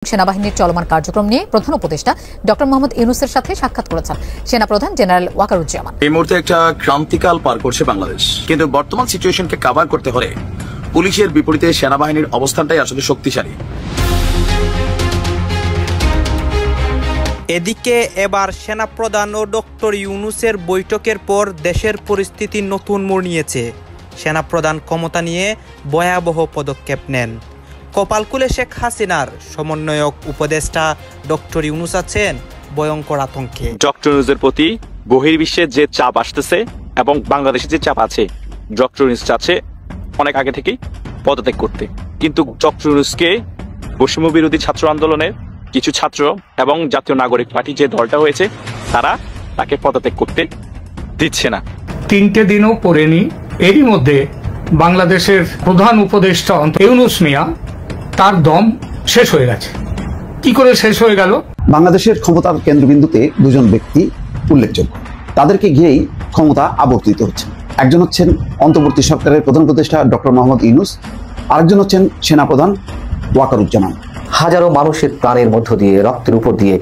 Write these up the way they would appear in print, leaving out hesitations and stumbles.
সেনাবাহিনীর চলমান কার্যক্রম নিয়ে প্রধান উপদেষ্টা ডক্টর মোহাম্মদ ইউনূসের সাথে সাক্ষাৎ করেছেন সেনাপ্রধান জেনারেল ওয়াকারুজ্জামান। এই মুহূর্তে একটা ক্রান্তিকাল পার করছে বাংলাদেশ, কিন্তু বর্তমান সিচুয়েশনকে কভার করতে হলে পুলিশের বিপরীতে সেনাবাহিনীর অবস্থানটাই আসলে শক্তিশালী। এদিকে এবার সেনাপ্রধান ও ডক্টর ইউনূসের বৈঠকের পর দেশের পরিস্থিতি নতুন মোড় নিয়েছে। সেনাপ্রধান ক্ষমতা নিয়ে ভয়াবহ পদক্ষেপ নেন। কপালকুলে শেখ হাসিনার সমন্বয়ক উপদেষ্টা ডক্টর ইউনূস আছেন ভয়ঙ্কর আতঙ্কে। ডক্টর ইউনূসের প্রতি বহির্বিশ্বের যে চাপ আসতেছে এবং বাংলাদেশে যে চাপ আছে, ডক্টর ইউনূস চাচ্ছে অনেক আগে থেকেই পদত্যাগ করতে, কিন্তু ডক্টর ইউনূসকে বৈষম্য বিরোধী ছাত্র আন্দোলনের কিছু ছাত্র এবং জাতীয় নাগরিক পার্টি যে দলটা হয়েছে তারা তাকে পদত্যাগ করতে দিচ্ছে না। 3টে দিনও পড়েনি, এরই মধ্যে বাংলাদেশের প্রধান উপদেষ্টা ইউনূস মিয়া তার দম শেষ হয়ে গেছে। কি করে শেষ হয়ে গেল? বাংলাদেশের ক্ষমতার কেন্দ্রবিন্দুতে দুজন ব্যক্তি উল্লেখযোগ্য, তাদেরকে ঘিরেই ক্ষমতা আবর্তিত হচ্ছে। একজন হচ্ছেন অন্তর্বর্তী সরকারের প্রধান উপদেষ্টা ডক্টর মোহাম্মদ ইউনূস, আরেকজন হচ্ছেন সেনাপ্রধান ওয়াকারুজ্জামান। হাজারো মানুষের প্রাণের মধ্য দিয়ে, রক্তের উপর দিয়ে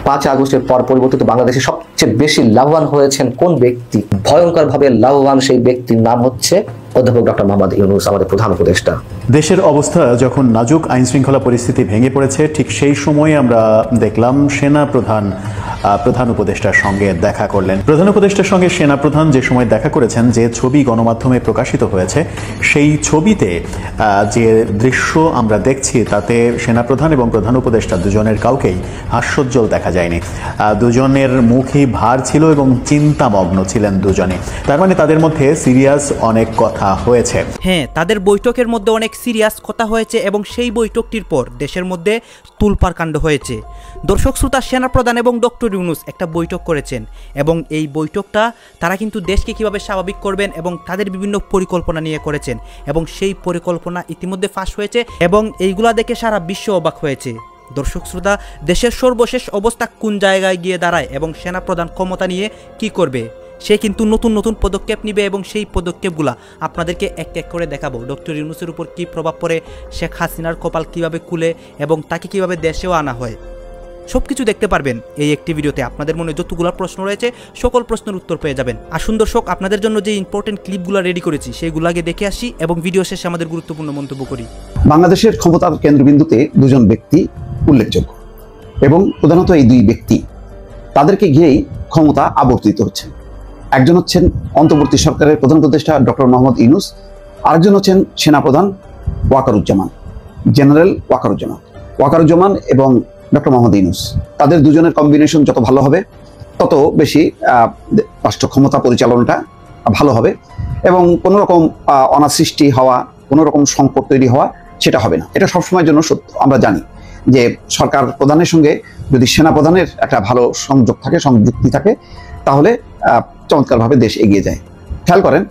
5 আগস্টের পর পরিবর্তিত বাংলাদেশে সবচেয়ে বেশি লাভবান হয়েছেন কোন ব্যক্তি? ভয়ঙ্করভাবে লাভবান সেই ব্যক্তির নাম হচ্ছে অধ্যাপক ডক্টর মোহাম্মদ ইউনূস, আমাদের প্রধান উপদেষ্টা। দেশের অবস্থা যখন নাজুক, আইন শৃঙ্খলা পরিস্থিতি ভেঙে পড়েছে, ঠিক সেই সময় আমরা দেখলাম সেনা প্রধান উপদেষ্টার সঙ্গে দেখা করলেন। প্রধান উপদেষ্টার সঙ্গে সেনা প্রধান যে সময় দেখা করেছেন, যে ছবি গণমাধ্যমে প্রকাশিত হয়েছে, সেই ছবিতে যে দৃশ্য আমরা দেখছি তাতে সেনা প্রধান এবং প্রধান উপদেষ্টা দুজনের কাউকেই হাস্যোজ্জ্বল দেখা যায়নি। দুজনের মুখই ভার ছিল এবং চিন্তামগ্ন ছিলেন দুজনে। তার মানে তাদের মধ্যে সিরিয়াস অনেক কথা হয়েছে। হ্যাঁ, তাদের বৈঠকের মধ্যে অনেক সিরিয়াস কথা হয়েছে এবং সেই বৈঠকটির পর দেশের মধ্যে তুলপাড় কাণ্ড হয়েছে। দর্শক শ্রোতা, সেনাপ্রধান এবং ডক্টর ইউনূস একটা বৈঠক করেছেন এবং এই বৈঠকটা তারা কিন্তু দেশকে কিভাবে স্বাভাবিক করবেন এবং তাদের বিভিন্ন পরিকল্পনা নিয়ে করেছেন এবং সেই পরিকল্পনা ইতিমধ্যে ফাঁস হয়েছে এবং এইগুলা দেখে সারা বিশ্ব অবাক হয়েছে। দর্শক শ্রোতা, দেশের সর্বশেষ অবস্থা কোন জায়গায় গিয়ে দাঁড়ায় এবং সেনাপ্রধান ক্ষমতা নিয়ে কি করবে, সে কিন্তু নতুন নতুন পদক্ষেপ নিবে এবং সেই পদক্ষেপগুলা আপনাদেরকে এক এক করে দেখাবো। ডক্টর ইউনূসের উপর কী প্রভাব পড়ে, শেখ হাসিনার কপাল কিভাবে খুলে এবং তাকে কিভাবে দেশেও আনা হয়, সব কিছু দেখতে পারবেন এই একটি ভিডিওতে। আপনাদের মনে যতগুলো প্রশ্ন রয়েছে সকল প্রশ্নের উত্তর পেয়ে যাবেন। আসুন দর্শক, আপনাদের জন্য যে ইম্পর্টেন্ট ক্লিপগুলো রেডি করেছি সেইগুলোকে দেখে আসি এবং ভিডিও শেষে আমাদের গুরুত্বপূর্ণ মন্তব্য করি। বাংলাদেশের ক্ষমতার কেন্দ্রবিন্দুতে দুজন ব্যক্তি উল্লেখযোগ্য এবং প্রধানত এই দুই ব্যক্তি, তাদেরকে ঘিরেই ক্ষমতা আবর্তিত হচ্ছে। একজন হচ্ছেন অন্তর্বর্তী সরকারের প্রধান উপদেষ্টা ডক্টর মোহাম্মদ ইউনূস, আরেকজন হচ্ছেন সেনাপ্রধান ওয়াকারুজ্জামান, জেনারেল ওয়াকারুজ্জামান এবং ডক্টর মোহাম্মদ ইউনূস। তাদের দুজনের কম্বিনেশন যত ভালো হবে তত বেশি রাষ্ট্র ক্ষমতা পরিচালনাটা ভালো হবে এবং কোনো রকম অনাসৃষ্টি হওয়া, কোনো রকম সংকট তৈরি হওয়া সেটা হবে না। এটা সবসময়ের জন্য সত্য। আমরা জানি যে সরকার প্রধানের সঙ্গে যদি সেনাপ্রধানের একটা ভালো সংযোগ থাকে, সংযুক্তি থাকে, তাহলে চমৎকারভাবে দেশ এগিয়ে যায়। খেয়াল করেন,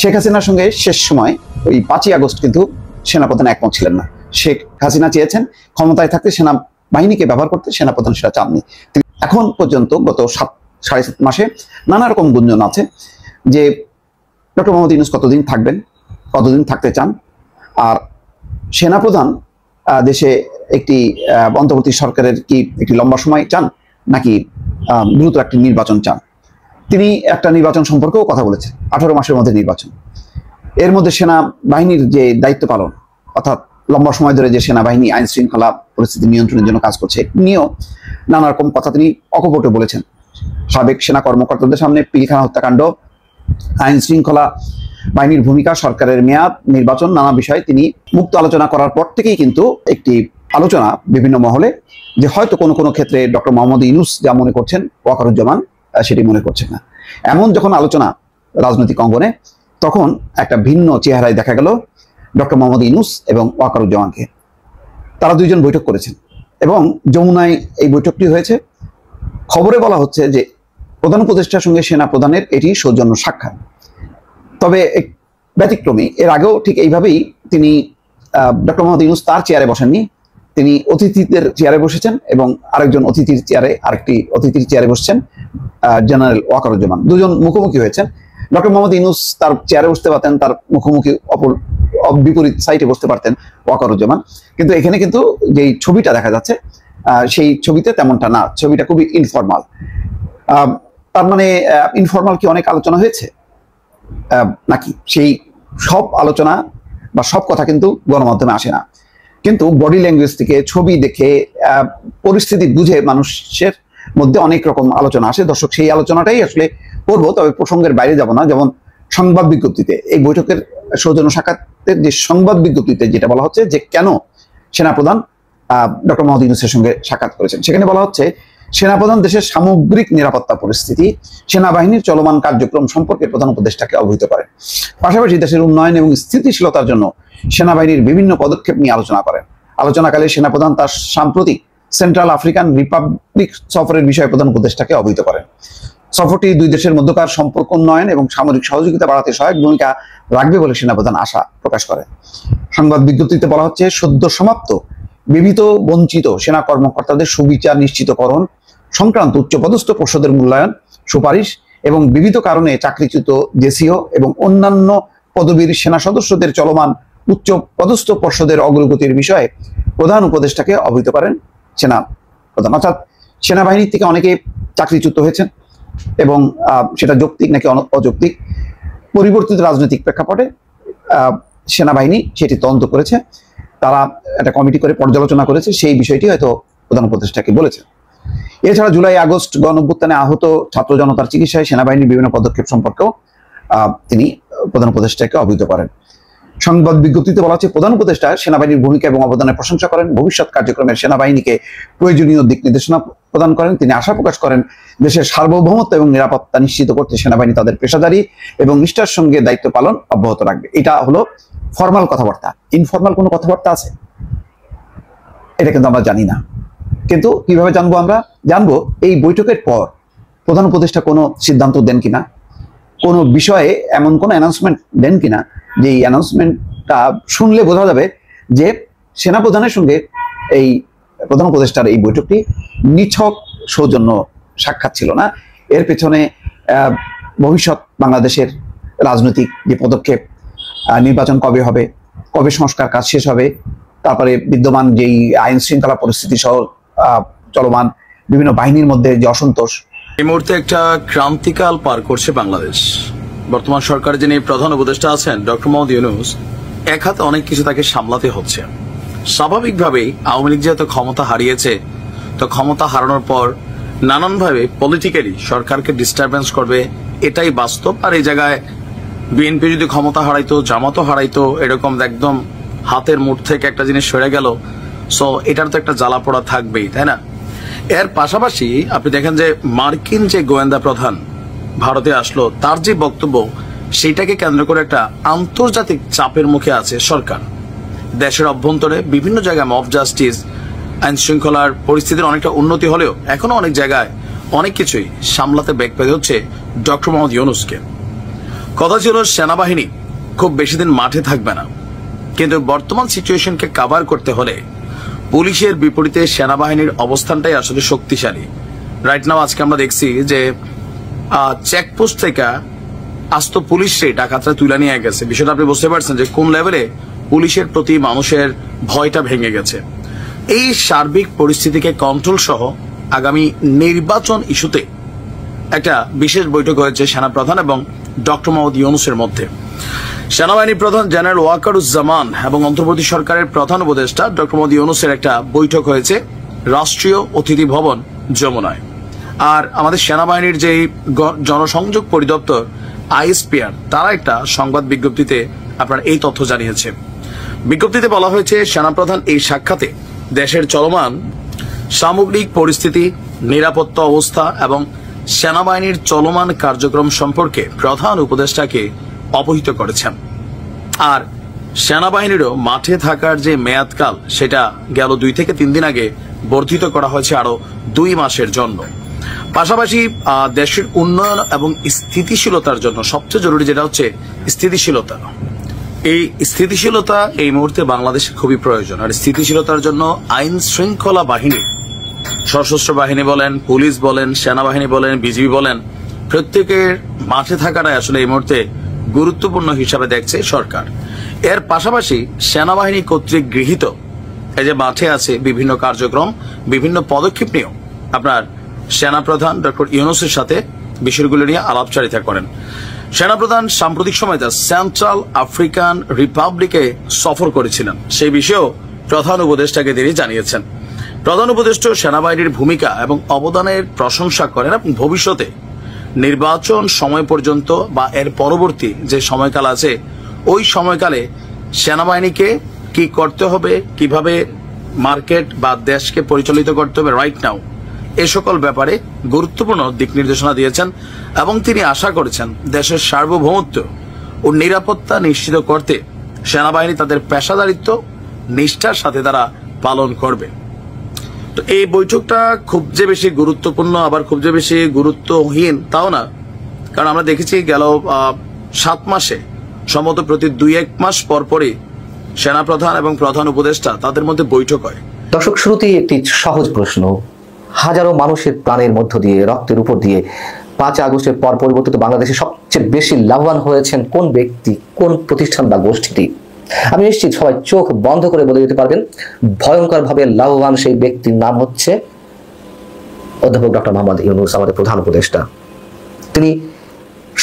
শেখ হাসিনার সঙ্গে শেষ সময় ওই 5ই আগস্ট কিন্তু সেনাপ্রধান একমত ছিলেন না। শেখ হাসিনা চেয়েছেন ক্ষমতায় থাকতে সেনাবাহিনীকে ব্যবহার করতে, সেনাপ্রধান সেটা চাননি। এখন পর্যন্ত গত 7.5 মাসে নানা রকম গুঞ্জন আছে যে ডক্টর মোহাম্মদ ইউনূস কতদিন থাকবেন, কতদিন থাকতে চান, আর সেনাপ্রধান দেশে একটি অন্তর্বর্তী সরকারের কি একটি লম্বা সময় চান নাকি দ্রুত একটি নির্বাচন চান। তিনি একটা নির্বাচন সম্পর্কেও কথা বলেছেন, 18 মাসের মধ্যে নির্বাচন। এর মধ্যে সেনাবাহিনীর যে দায়িত্ব পালন, অর্থাৎ লম্বা সময় ধরে যে সেনাবাহিনী আইন শৃঙ্খলা পরিস্থিতি নিয়ন্ত্রণের জন্য কাজ করছে, নিয়েও নানা রকম কথা তিনি অকপটে বলেছেন। সাবেক সেনা কর্মকর্তাদের সামনে পিলখানা হত্যাকাণ্ড, আইন শৃঙ্খলা বাহিনীর ভূমিকা, সরকারের মেয়াদ, নির্বাচন, নানা বিষয়ে তিনি মুক্ত আলোচনা করার পর থেকেই কিন্তু একটি আলোচনা বিভিন্ন মহলে যে হয়তো কোনো কোনো ক্ষেত্রে ডক্টর মোহাম্মদ ইউনূস যা মনে করছেন ওয়াকারুজ্জামান সেটি মনে করছেন না। এমন যখন আলোচনা রাজনৈতিক অঙ্গনে, তখন একটা ভিন্ন চেহারায় দেখা গেল ডক্টর মোহাম্মদ ইউনূস এবং ওয়াকারুজ্জামানকে। তারা দুইজন বৈঠক করেছেন এবং যমুনায় এই বৈঠকটি হয়েছে। খবরে বলা হচ্ছে যে প্রধান উপদেষ্টার সঙ্গে সেনা প্রধানের এটি সৌজন্য সাক্ষাৎ। তবে ব্যতিক্রমী, এর আগেও ঠিক এইভাবেই তিনি ডক্টর মোহাম্মদ ইউনূস তার চেয়ারে বসেননি, তিনি অতিথিদের চেয়ারে বসেছেন এবং আরেকজন আরেকটি অতিথির চেয়ারে বসছেন জেনারেল ওয়াকারুজ্জামান। দুজন মুখোমুখি হয়েছেন। ডক্টর মোহাম্মদ ইউনূস তার চেয়ারে বসতে পারতেন, তার মুখোমুখি বিপরীত সাইডে বসতে পারতেন ওয়াকারুজ্জামান, কিন্তু এখানে কিন্তু যেই ছবিটা দেখা যাচ্ছে সেই ছবিতে তেমনটা না, ছবিটা খুবই ইনফর্মাল। তার মানে ইনফর্মাল কি অনেক আলোচনা হয়েছে নাকি? সেই সব আলোচনা বা সব কথা কিন্তু গণমাধ্যমে আসে না, কিন্তু বডি ল্যাঙ্গুয়েজ থেকে, ছবি দেখে, পরিস্থিতি বুঝে মানুষের মধ্যে অনেক রকম আলোচনা আসে। দর্শক, সেই আলোচনাটাই আসলে করবো, তবে প্রসঙ্গের বাইরে যাব না। যেমন সংবাদ বিজ্ঞপ্তিতে, এই বৈঠকের সৌজন্য সাক্ষাতের যে সংবাদ বিজ্ঞপ্তিতে যেটা বলা হচ্ছে যে কেন সেনাপ্রধান ডক্টর মোহাম্মদ ইউনূসের সঙ্গে সাক্ষাৎ করেছেন, সেখানে বলা হচ্ছে সেনাপ্রধান দেশের সামগ্রিক নিরাপত্তা পরিস্থিতি, সেনাবাহিনীর চলমান কার্যক্রম সম্পর্কে প্রধান উপদেষ্টাকে অবহিত করেন। পাশাপাশি দেশের উন্নয়ন এবং স্থিতিশীলতার জন্য সেনাবাহিনীর বিভিন্ন পদক্ষেপ নিয়ে আলোচনা করেন। আলোচনাকালে সেনাপ্রধান তার সাম্প্রতিক সেন্ট্রাল আফ্রিকান রিপাবলিক সফরের বিষয়ে প্রধান উপদেষ্টাকে অবহিত করেন। সফরটি দুই দেশের মধ্যকার সম্পর্ক উন্নয়ন এবং সামরিক সহযোগিতা বাড়াতে সহায়ক ভূমিকা রাখবে বলে সেনাপ্রধান আশা প্রকাশ করেন। সংবাদ বিজ্ঞপ্তিতে বলা হচ্ছে সদ্য সমাপ্ত বিবিধ বঞ্চিত সেনা কর্মকর্তাদের সুবিচার নিশ্চিতকরণ সংক্রান্ত উচ্চপদস্থ পর্ষদের মূল্যায়ন সুপারিশ এবং বিবিধ কারণে চাকরিচ্যুত জেসিও এবং অন্যান্য পদবীর সেনা সদস্যদের চলমান উচ্চ পদস্থ পর্ষদের অগ্রগতির বিষয়ে প্রধান উপদেষ্টাকে অবহিত করেন সেনা প্রধান। অর্থাৎ সেনাবাহিনী থেকে অনেকে চাকরিচ্যুত হয়েছেন এবং সেটা যৌক্তিক নাকি অযৌক্তিক, পরিবর্তিত রাজনৈতিক প্রেক্ষাপটে সেনাবাহিনী সেটি তদন্ত করেছে, তারা একটা কমিটি করে পর্যালোচনা করেছে, সেই বিষয়টি হয়তো প্রধান উপদেষ্টাকে বলেছে। এছাড়া জুলাই আগস্ট গণঅভ্যুত্থানে আহত ছাত্র জনতার চিকিৎসায় সেনাবাহিনীর বিভিন্ন পদক্ষেপ সম্পর্কেও তিনি প্রধান উপদেষ্টাকে অবহিত করেন। সংবাদ বিজ্ঞপ্তিতে বলা হচ্ছে প্রধান উপদেষ্টা সেনাবাহিনীর ভূমিকা এবং অবদানের প্রশংসা করেন, ভবিষ্যৎ কার্যক্রমের সেনাবাহিনীকে প্রয়োজনীয় দিক নির্দেশনা প্রদান করেন। তিনি আশা প্রকাশ করেন দেশের সার্বভৌমত্ব এবং নিরাপত্তা নিশ্চিত করতে সেনাবাহিনী তাদের পেশাদারি এবং নিষ্ঠার সঙ্গে দায়িত্ব পালন অব্যাহত রাখবে। এটা হলো ফর্মাল কথাবার্তা। ইনফর্মাল কোনো কথাবার্তা আছে? এটা কিন্তু আমরা জানি না। কিন্তু কিভাবে জানবো? আমরা জানবো এই বৈঠকের পর প্রধান উপদেষ্টা কোনো সিদ্ধান্ত দেন কিনা, কোনো বিষয়ে এমন কোনো অ্যানাউন্সমেন্ট দেন কিনা যে এই অ্যানাউন্সমেন্টটা শুনলে বোঝা যাবে যে সেনাপ্রধানের সঙ্গে এই প্রধান উপদেষ্টার এই বৈঠকটি নিছক সৌজন্য সাক্ষাৎ ছিল না। এর পেছনে ভবিষ্যৎ বাংলাদেশের রাজনৈতিক যে পদক্ষেপ, নির্বাচন কবে হবে, কবে সংস্কার কাজ শেষ হবে, তারপরে বিদ্যমান যেই আইন শৃঙ্খলা পরিস্থিতি সহ চলমান বিভিন্ন বাহিনীর মধ্যে যে অসন্তোষ, এই মুহূর্তে একটা ক্রান্তিকাল পার করছে বাংলাদেশ। বর্তমান সরকারের যিনি প্রধান উপদেষ্টা আছেন ডক্টর মোহাম্মদ ইউনূস, এক হাতে অনেক কিছু তাকে সামলাতে হচ্ছে। স্বাভাবিকভাবেই আওয়ামী লীগ যেহেতু ক্ষমতা হারিয়েছে, তো ক্ষমতা হারানোর পর নানানভাবে পলিটিক্যালি সরকারকে ডিস্টারবেন্স করবে, এটাই বাস্তব। আর এই জায়গায় বিএনপি যদি ক্ষমতা হারাইতো, জামাতও হারাইতো, এরকম একদম হাতের মুঠ থেকে একটা জিনিস সরে গেল, সো এটার তো একটা জ্বালা পোড়া থাকবেই, তাই না? এর পাশাপাশি আপনি দেখেন যে মার্কিন যে গোয়েন্দা প্রধান ভারতে আসলো, তার যে বক্তব্য, সেটাকে কেন্দ্র করে একটা আন্তর্জাতিক চাপের মুখে আছে সরকার। দেশের অভ্যন্তরে বিভিন্ন জায়গায় মব জাস্টিস, আইন শৃঙ্খলার পরিস্থিতির অনেকটা উন্নতি হলেও এখনো অনেক জায়গায় অনেক কিছুই সামলাতে বেগ পেতে হচ্ছে ডক্টর মোহাম্মদ ইউনূসকে। কথা ছিল সেনাবাহিনী খুব বেশি দিন মাঠে থাকবে না, কিন্তু বর্তমান সিচুয়েশনকে কাভার করতে হলে পুলিশের বিপরীতে সেনাবাহিনীর অবস্থানটাই আসলে শক্তিশালী। রাইট নাও আজকে আমরা দেখছি যে চেকপোস্ট থেকে আস্ত পুলিশে ডাকাতরা তুলে নিয়ে গেছে। বিষয়টা আপনি বুঝতে পারছেন যে কোন লেভেলে পুলিশের প্রতি মানুষের ভয়টা ভেঙে গেছে। এই সার্বিক পরিস্থিতিকে কন্ট্রোল সহ আগামী নির্বাচন ইস্যুতে একটা বিশেষ বৈঠক হয়েছে সেনাপ্রধান এবং ডক্টর মোহাম্মদ ইউনূসের মধ্যে। সেনাবাহিনী প্রধান জেনারেল ওয়াকারুজ্জামান এবং অন্তর্বর্তী সরকারের প্রধান উপদেষ্টা ডক্টর মোহাম্মদ ইউনূসের একটা বৈঠক হয়েছে রাষ্ট্রীয় অতিথি ভবন যমুনায়। আর আমাদের সেনাবাহিনীর যে জনসংযোগ পরিদপ্তর আইএসপিআর, তারা একটা সংবাদ বিজ্ঞপ্তিতে আপনার এই তথ্য জানিয়েছে। বিজ্ঞপ্তিতে বলা হয়েছে সেনাপ্রধান এই সাক্ষাতে দেশের চলমান সামগ্রিক পরিস্থিতি, নিরাপত্তা অবস্থা এবং সেনাবাহিনীর চলমান কার্যক্রম সম্পর্কে প্রধান উপদেষ্টাকে অবহিত করেছেন। আর সেনাবাহিনীরও মাঠে থাকার যে মেয়াদকাল, সেটা গেল 2 থেকে 3 দিন আগে বর্ধিত করা হয়েছে আরো 2 মাসের জন্য। পাশাপাশি দেশের উন্নয়ন এবং স্থিতিশীলতার জন্য সবচেয়ে জরুরি যেটা হচ্ছে স্থিতিশীলতা। এই স্থিতিশীলতা এই মুহূর্তে বাংলাদেশে খুবই প্রয়োজন। আর স্থিতিশীলতার জন্য আইন শৃঙ্খলা বাহিনী, সশস্ত্র বাহিনী বলেন, পুলিশ বলেন, সেনাবাহিনী বলেন, বিজিবি বলেন, প্রত্যেকের মাঠে থাকাটাই আসলে এই মুহূর্তে গুরুত্বপূর্ণ হিসাবে দেখছে সরকার। এর পাশাপাশি সেনাবাহিনী কর্তৃক গৃহীত এই যে মাঠে আছে বিভিন্ন কার্যক্রম, বিভিন্ন পদক্ষেপ নিয়েও আপনার সেনাপ্রধান ডক্টর ইউনূসের সাথে বিষয়গুলো নিয়ে আলাপচারিতা করেন। সেনাপ্রধান সাম্প্রতিক সময় সেন্ট্রাল আফ্রিকান রিপাবলিকে সফর করেছিলেন, সেই বিষয়েও প্রধান উপদেষ্টাকে তিনি জানিয়েছেন। প্রধান উপদেষ্টা সেনাবাহিনীর ভূমিকা এবং অবদানের প্রশংসা করেন এবং ভবিষ্যতে নির্বাচন সময় পর্যন্ত বা এর পরবর্তী যে সময়কাল আছে ওই সময়কালে সেনাবাহিনীকে কি করতে হবে, কিভাবে মার্কেট বা দেশকে পরিচালিত করতে হবে রাইট নাও, এ সকল ব্যাপারে গুরুত্বপূর্ণ দিক নির্দেশনা দিয়েছেন এবং তিনি আশা করেছেন দেশের সার্বভৌমত্ব ও নিরাপত্তা নিশ্চিত করতে সেনাবাহিনী তাদের পেশাদারিত্ব নিষ্ঠার সাথে তারা পালন করবে। তো এই বৈঠকটা খুব যে বেশি গুরুত্বপূর্ণ আবার খুব যে বেশি গুরুত্বহীন তাও না, কারণ আমরা দেখেছি গেল 7 মাসে সম্ভবত প্রতি 2-1 মাস পরপরই সেনাপ্রধান এবং প্রধান উপদেষ্টা তাদের মধ্যে বৈঠক হয়। দর্শক, শুরুতেই একটি সহজ প্রশ্ন। হাজারো মানুষের প্রাণের মধ্য দিয়ে, রক্তের উপর দিয়ে 5 আগস্টের পর পরিবর্তিত বাংলাদেশে সবচেয়ে বেশি লাভবান হয়েছেন কোন ব্যক্তি, কোন প্রতিষ্ঠান বা গোষ্ঠীটি? আমি নিশ্চিত সবাই চোখ বন্ধ করে বলে দিতে পারবেন ভয়ঙ্করভাবে লাভবান সেই ব্যক্তির নাম হচ্ছে অধ্যাপক ডক্টর মোহাম্মদ ইউনূস, আমাদের প্রধান উপদেষ্টা। তিনি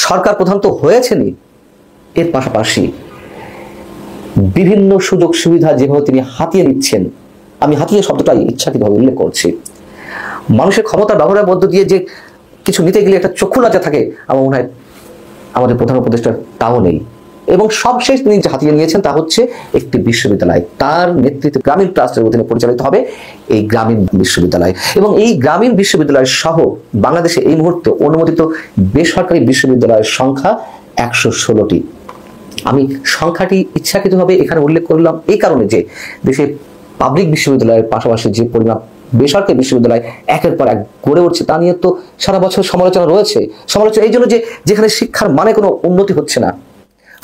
সরকার প্রধান তো হয়েছেনই, এর পাশাপাশি বিভিন্ন সুযোগ সুবিধা যেভাবে তিনি হাতিয়ে নিচ্ছেন, আমি হাতিয়ে শব্দটা ইচ্ছাকৃতভাবে উল্লেখ করছি, মানুষের ক্ষমতা ব্যবহারের মধ্য দিয়ে যে কিছু নিতে গেলে একটা চক্ষু লজ্জা থাকে, আমার মনে হয় আমাদের প্রধান উপদেষ্টার তাও নেই। এবং সবশেষ তিনি যে হাতিয়ে নিয়েছেন তা হচ্ছে একটি বিশ্ববিদ্যালয়, তার নেতৃত্বে গ্রামীণ ট্রাস্টের অধীনে পরিচালিত হবে এই গ্রামীণ বিশ্ববিদ্যালয়। এবং এই গ্রামীণ বিশ্ববিদ্যালয় সহ বাংলাদেশে এই মুহূর্তে অনুমোদিত বেসরকারি বিশ্ববিদ্যালয়ের সংখ্যা 116টি। আমি সংখ্যাটি ইচ্ছাকৃতভাবে এখানে উল্লেখ করলাম এই কারণে যে দেশে পাবলিক বিশ্ববিদ্যালয়ের পাশাপাশি যে পরিমাণ বেসরকারি বিশ্ববিদ্যালয় একের পর এক গড়ে উঠছে তা নিয়ে তো সারা বছর সমালোচনা রয়েছে। সমালোচনা এই জন্য যে যেখানে শিক্ষার মানে কোনো উন্নতি হচ্ছে না,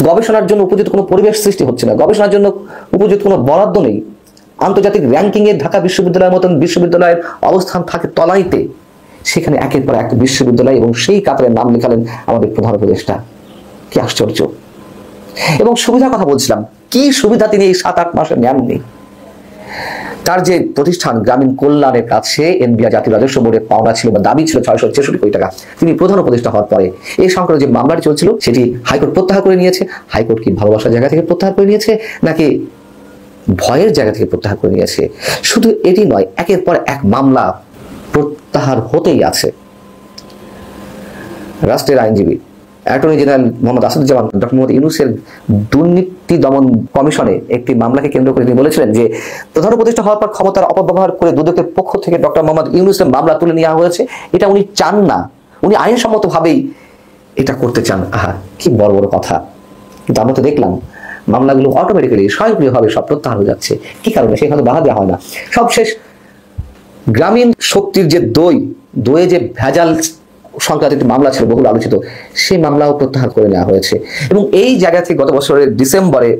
গবেষণার জন্য উপযুক্ত কোনো পরিবেশ সৃষ্টি হচ্ছে না, গবেষণার জন্য উপযুক্ত কোনো বরাদ্দ নেই, আন্তর্জাতিক র্যাঙ্কিংয়ে ঢাকা বিশ্ববিদ্যালয়ের মতন বিশ্ববিদ্যালয়ের অবস্থান থাকে তলানিতে, সেখানে একের পর এক বিশ্ববিদ্যালয় এবং সেই কাতারে নাম লেখালেন আমাদের প্রধান উপদেষ্টা। কি আশ্চর্য! এবং সুবিধার কথা বলছিলাম, কি সুবিধা তিনি এই 7-8 মাসে নেননি। তার যে প্রতিষ্ঠান গ্রামীণ কল্যাণের কাছে এনবিআর জাতীয় রাজস্ব বোর্ডের পাওনা ছিল বা দাবি ছিল 666 কোটি টাকা, তিনি প্রধান উপদেষ্টা হওয়ার পরে এই সংক্রান্ত যে মামলাটি চলছিল সেটি হাইকোর্ট প্রত্যাহার করে নিয়েছে। হাইকোর্ট কি ভালোবাসার জায়গা থেকে প্রত্যাহার করে নিয়েছে নাকি ভয়ের জায়গা থেকে প্রত্যাহার করে নিয়েছে? শুধু এটি নয়, একের পর এক মামলা প্রত্যাহার হতেই আছে। রাষ্ট্রের আইনজীবী attorney general Mohammad Asaduzzaman doctor Mohammad ইউনূসের দুর্নীতি দমন কমিশনে একটি মামলাকে কেন্দ্র করে তিনি বলেছিলেন যে প্রধান উপদেষ্টা হওয়ার পর ক্ষমতার অপব্যবহার করে দুদকের পক্ষ থেকে ডক্টর মোহাম্মদ ইউনূসের মামলা তুলে নেওয়া হয়েছে। এটা উনি চান না, উনি আইনসম্মতভাবেই এটা করতে চান। আহা, কি বড় বড় কথা! কিন্তু আমরা তো দেখলাম মামলাগুলো অটোমেটিক্যালি স্বয়ংক্রিয়ভাবে সব প্রত্যাহার হয়ে যাচ্ছে। কি কারণে? সেখানে বাধা দেওয়া হয় না। সবশেষ গ্রামীণ শক্তির যে দইয়ে যে ভেজাল সংক্রান্ত একটি মামলা ছিল বহুল আলোচিত, সেই মামলাও প্রত্যাহার করে নেওয়া হয়েছে। এবং এই জায়গা থেকে গত বছরের ডিসেম্বরে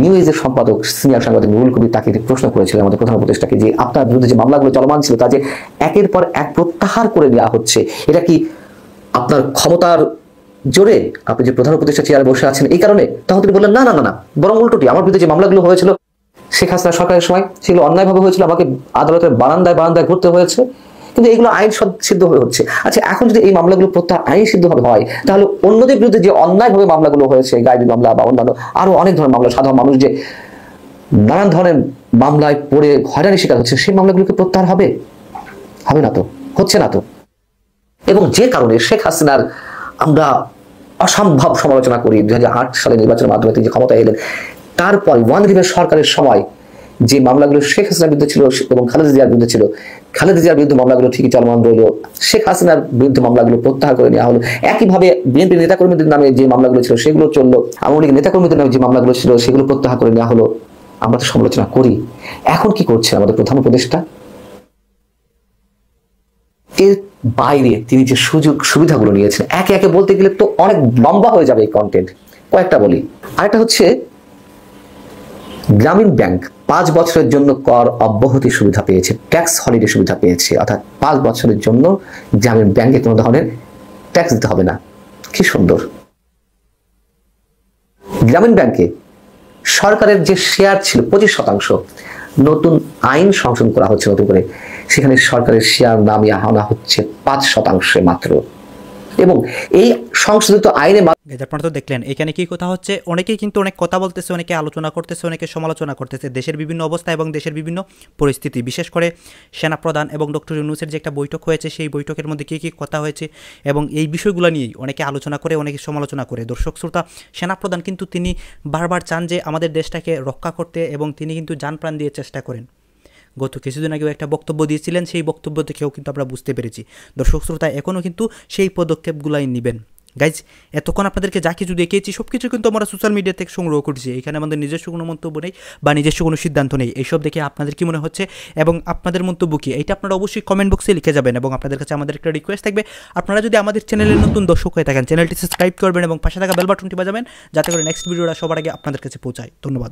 নিউ এজের সম্পাদক সিনিয়র সাংবাদিক নুরুল কবির তাকে প্রশ্ন করেছিলেন আমাদের প্রধান উপদেষ্টাকে যে আপনার বিরুদ্ধে যে মামলাগুলো চলমান ছিল তা যে একের পর এক প্রত্যাহার করে নেওয়া হচ্ছে, এটা কি আপনার ক্ষমতার জোরে আপনি যে প্রধান উপদেষ্টা চেয়ারে বসে আছেন এই কারণে? তখন তিনি বললেন না না না না, বরং উল্টোটি, আমার বিরুদ্ধে যে মামলাগুলো হয়েছিল শেখ হাসিনা সরকারের সময় সেগুলো অন্যায়ভাবে হয়েছিল, আমাকে আদালতের বারান্দায় ঘুরতে হয়েছে, কিন্তু এগুলো আইন সিদ্ধ হয়ে হচ্ছে। আচ্ছা, এখন যদি এই মামলাগুলো প্রত্যাহার আইন সিদ্ধভাবে হয় তাহলে অন্যদের বিরুদ্ধে যে অন্যায়ভাবে মামলাগুলো হয়েছে, গায়েবী মামলা বা অন্যান্য আরো অনেক ধরনের মামলা, সাধারণ মানুষ যে নানান ধরনের মামলায় পড়ে হয়রানির শিকার হচ্ছে, সেই মামলাগুলোকে প্রত্যাহার হবে? হবে না তো, হচ্ছে না তো। এবং যে কারণে শেখ হাসিনার আমরা অসম্ভব সমালোচনা করি, 2008 সালে নির্বাচনের মাধ্যমে তিনি যে ক্ষমতায় এলেন, তারপর ওয়ান রিভের সরকারের সময় যে মামলাগুলো শেখ হাসিনার বিরুদ্ধে ছিল এবং খালেদা জিয়ার বিরুদ্ধে ছিল, খালেদা জিয়ার বিরুদ্ধে মামলাগুলো ঠিকই চলমান রইল, শেখ হাসিনার বিরুদ্ধে মামলাগুলো প্রত্যাহার করে নেওয়া হলো। একইভাবে বিএনপির নেতাকর্মীদের নামে যে মামলাগুলো ছিল সেগুলো চললো, আওয়ামী লীগের নেতাকর্মীদের নামে যে মামলাগুলো ছিল সেগুলো প্রত্যাহার করে নেওয়া হলো। আমরা তো সমালোচনা করি। এখন কি করছে আমাদের প্রধান উপদেষ্টা? এর বাইরে তিনি যে সুযোগ সুবিধাগুলো নিয়েছেন, একে একে বলতে গেলে তো অনেক লম্বা হয়ে যাবে এই কন্টেন্ট, কয়েকটা বলি। আরেকটা হচ্ছে গ্রামীণ ব্যাংক 5 বছরের জন্য কর অব্যাহতি সুবিধা পেয়েছে, ট্যাক্স হলিডে সুবিধা পেয়েছে, অর্থাৎ 5 বছরের জন্য গ্রামীণ ব্যাংকে কোনো ধরনের ট্যাক্স দিতে হবে না। কি সুন্দর! গ্রামীণ ব্যাংকে সরকারের যে শেয়ার ছিল 25%, নতুন আইন সংশোধন করা হচ্ছে নতুন করে, সেখানে সরকারের শেয়ার নামিয়ে আনা হচ্ছে 5% মাত্র। এবং এই সংশোধিত আইনে আপনারা তো দেখলেন এখানে কি কথা হচ্ছে, অনেকেই কিন্তু অনেক কথা বলতেছে, অনেকে আলোচনা করতেছে, অনেকে সমালোচনা করতেছে দেশের বিভিন্ন অবস্থা এবং দেশের বিভিন্ন পরিস্থিতি, বিশেষ করে সেনাপ্রধান এবং ডক্টর ইউনূসের যে একটা বৈঠক হয়েছে সেই বৈঠকের মধ্যে কী কী কথা হয়েছে এবং এই বিষয়গুলো নিয়েই অনেকে আলোচনা করে, অনেকে সমালোচনা করে। দর্শক শ্রোতা, সেনাপ্রধান কিন্তু তিনি বারবার চান যে আমাদের দেশটাকে রক্ষা করতে এবং তিনি কিন্তু জানপ্রাণ দিয়ে চেষ্টা করেন। গত কিছুদিন আগেও একটা বক্তব্য দিয়েছিলেন, সেই বক্তব্য থেকেও কিন্তু আমরা বুঝতে পেরেছি। দর্শক শ্রোতা, এখনও কিন্তু সেই পদক্ষেপগুলাই নেবেন। গাইজ, এতক্ষণ আপনাদেরকে যা কিছু দেখিয়েছি সব কিছু কিন্তু আমরা সোশ্যাল মিডিয়া থেকে সংগ্রহ করছি, এখানে আমাদের নিজস্ব কোনো মন্তব্য নেই বা নিজস্ব কোনো সিদ্ধান্ত নেই। এইসব দেখে আপনাদের কি মনে হচ্ছে এবং আপনাদের মন্তব্য কী, এইটা আপনারা অবশ্যই কমেন্ট বক্সে লিখে যাবেন। এবং আপনাদের কাছে আমাদের একটা রিকোয়েস্ট থাকবে, আপনারা যদি আমাদের চ্যানেলের নতুন দর্শক হয়ে থাকেন, চ্যানেলটি সাবস্ক্রাইব করবেন এবং পাশে থাকা বেল বাটনটি বাজাবেন, যাতে করে নেক্সট ভিডিওটা সবার আগে আপনাদের কাছে পৌঁছায়। ধন্যবাদ।